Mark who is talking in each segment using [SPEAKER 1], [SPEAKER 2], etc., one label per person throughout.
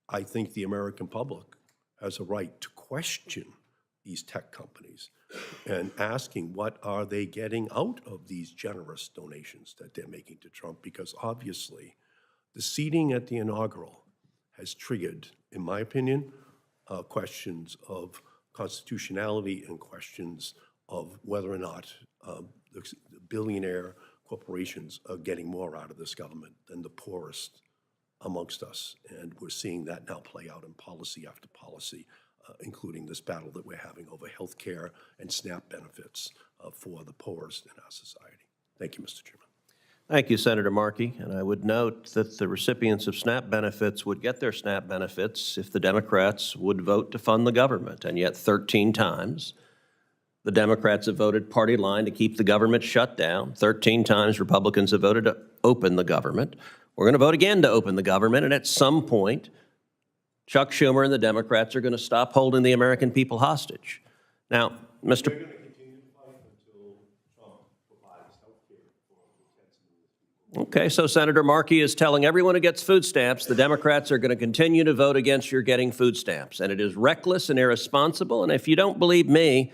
[SPEAKER 1] I think the American public has a right to question these tech companies and asking what are they getting out of these generous donations that they're making to Trump, because obviously the seating at the inaugural has triggered, in my opinion, questions of constitutionality and questions of whether or not the billionaire corporations are getting more out of this government than the poorest amongst us. And we're seeing that now play out in policy after policy, including this battle that we're having over health care and SNAP benefits for the poorest in our society. Thank you, Mr. Chairman.
[SPEAKER 2] Thank you, Senator Markey. And I would note that the recipients of SNAP benefits would get their SNAP benefits if the Democrats would vote to fund the government. And yet 13 times, the Democrats have voted party line to keep the government shut down. 13 times, Republicans have voted to open the government. We're going to vote again to open the government. And at some point, Chuck Schumer and the Democrats are going to stop holding the American people hostage. Now, Mr. Okay, so Senator Markey is telling everyone who gets food stamps, the Democrats are going to continue to vote against your getting food stamps. And it is reckless and irresponsible. And if you don't believe me,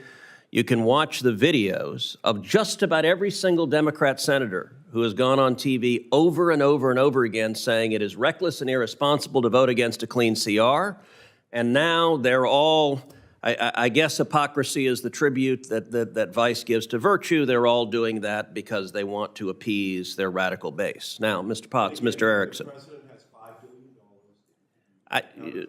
[SPEAKER 2] you can watch the videos of just about every single Democrat senator who has gone on TV over and over and over again saying it is reckless and irresponsible to vote against a clean CR. And now they're all, I guess hypocrisy is the tribute that Vice gives to virtue. They're all doing that because they want to appease their radical base. Now, Mr. Potts, Mr. Erickson.
[SPEAKER 1] The president has $5 billion.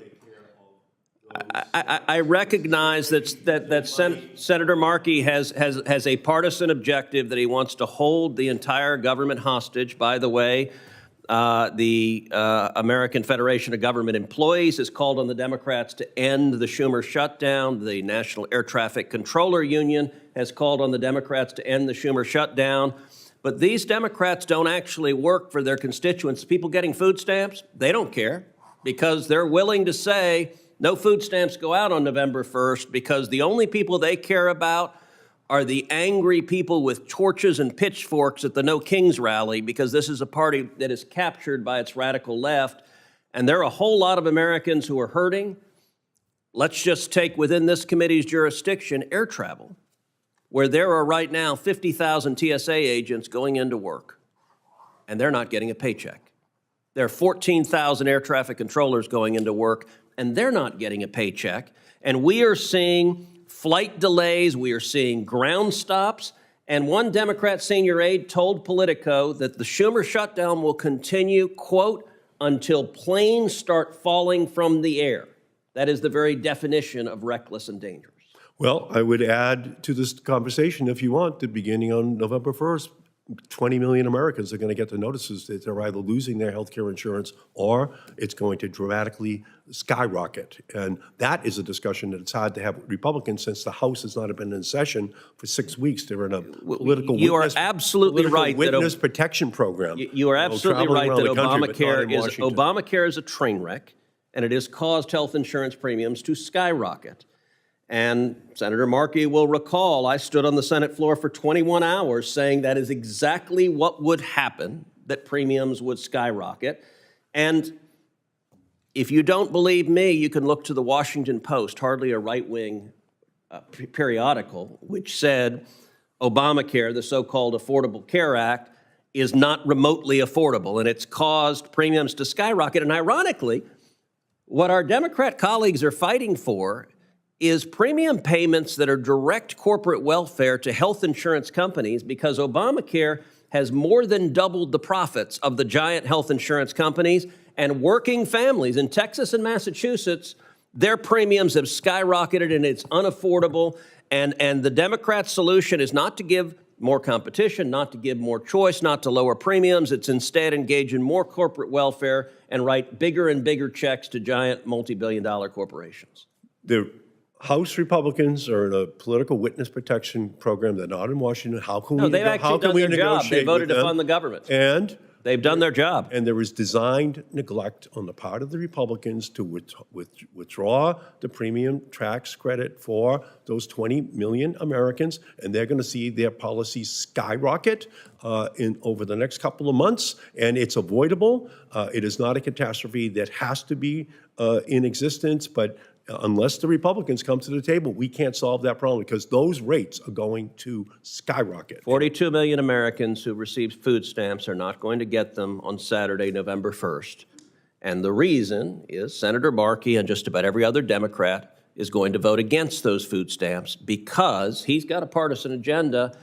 [SPEAKER 2] I recognize that Senator Markey has a partisan objective that he wants to hold the entire government hostage. By the way, the American Federation of Government Employees has called on the Democrats to end the Schumer shutdown. The National Air Traffic Controller Union has called on the Democrats to end the Schumer shutdown. But these Democrats don't actually work for their constituents. People getting food stamps, they don't care because they're willing to say no food stamps go out on November 1st because the only people they care about are the angry people with torches and pitchforks at the No Kings rally, because this is a party that is captured by its radical left. And there are a whole lot of Americans who are hurting. Let's just take within this committee's jurisdiction air travel, where there are right now 50,000 TSA agents going into work, and they're not getting a paycheck. There are 14,000 air traffic controllers going into work, and they're not getting a paycheck. And we are seeing flight delays, we are seeing ground stops, and one Democrat senior aide told Politico that the Schumer shutdown will continue, quote, until planes start falling from the air. That is the very definition of reckless and dangerous.
[SPEAKER 1] Well, I would add to this conversation, if you want, that beginning on November 1st, 20 million Americans are going to get the notices that they're either losing their health care insurance or it's going to dramatically skyrocket. And that is a discussion that it's hard to have with Republicans since the House has not been in session for 6 weeks. They're in a political
[SPEAKER 2] You are absolutely right
[SPEAKER 1] witness protection program.
[SPEAKER 2] You are absolutely right that
[SPEAKER 1] Washington.
[SPEAKER 2] Obamacare is a train wreck, and it has caused health insurance premiums to skyrocket. And Senator Markey will recall, I stood on the Senate floor for 21 hours saying that is exactly what would happen, that premiums would skyrocket. And if you don't believe me, you can look to the Washington Post, hardly a right-wing periodical, which said Obamacare, the so-called Affordable Care Act, is not remotely affordable, and it's caused premiums to skyrocket. And ironically, what our Democrat colleagues are fighting for is premium payments that are direct corporate welfare to health insurance companies, because Obamacare has more than doubled the profits of the giant health insurance companies, and working families in Texas and Massachusetts, their premiums have skyrocketed and it's unaffordable. And the Democrat solution is not to give more competition, not to give more choice, not to lower premiums. It's instead engage in more corporate welfare and write bigger and bigger checks to giant multi-billion-dollar corporations.
[SPEAKER 1] The House Republicans are in a political witness protection program. They're not in Washington. How can
[SPEAKER 2] No, they've actually done their job. They voted to fund the government.
[SPEAKER 1] And
[SPEAKER 2] They've done their job.
[SPEAKER 1] And there is designed neglect on the part of the Republicans to withdraw the premium tax credit for those 20 million Americans, and they're going to see their policies skyrocket over the next couple of months, and it's avoidable. It is not a catastrophe that has to be in existence, but unless the Republicans come to the table, we can't solve that problem because those rates are going to skyrocket.
[SPEAKER 2] 42 million Americans who receive food stamps are not going to get them on Saturday, November 1st. And the reason is Senator Markey and just about every other Democrat is going to vote against those food stamps because he's got a partisan agenda,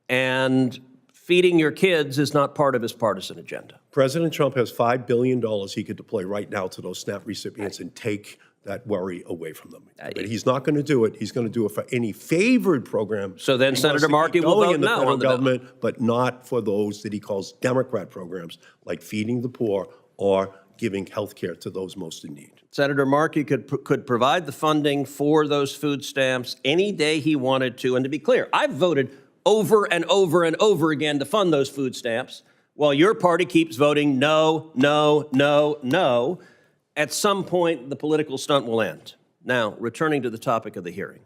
[SPEAKER 2] and feeding your kids is not part of his partisan agenda.
[SPEAKER 1] President Trump has $5 billion he could deploy right now to those SNAP recipients and take that worry away from them. But he's not going to do it. He's going to do it for any favored program.
[SPEAKER 2] So then Senator Markey will vote
[SPEAKER 1] in the
[SPEAKER 2] no
[SPEAKER 1] federal
[SPEAKER 2] on the bill.
[SPEAKER 1] government, but not for those that he calls Democrat programs, like feeding the poor or giving health care to those most in need.
[SPEAKER 2] Senator Markey could provide the funding for those food stamps any day he wanted to. And to be clear, I've voted over and over and over again to fund those food stamps, while your party keeps voting no, no, no, no. At some point, the political stunt will end. Now, returning to the topic of the hearing.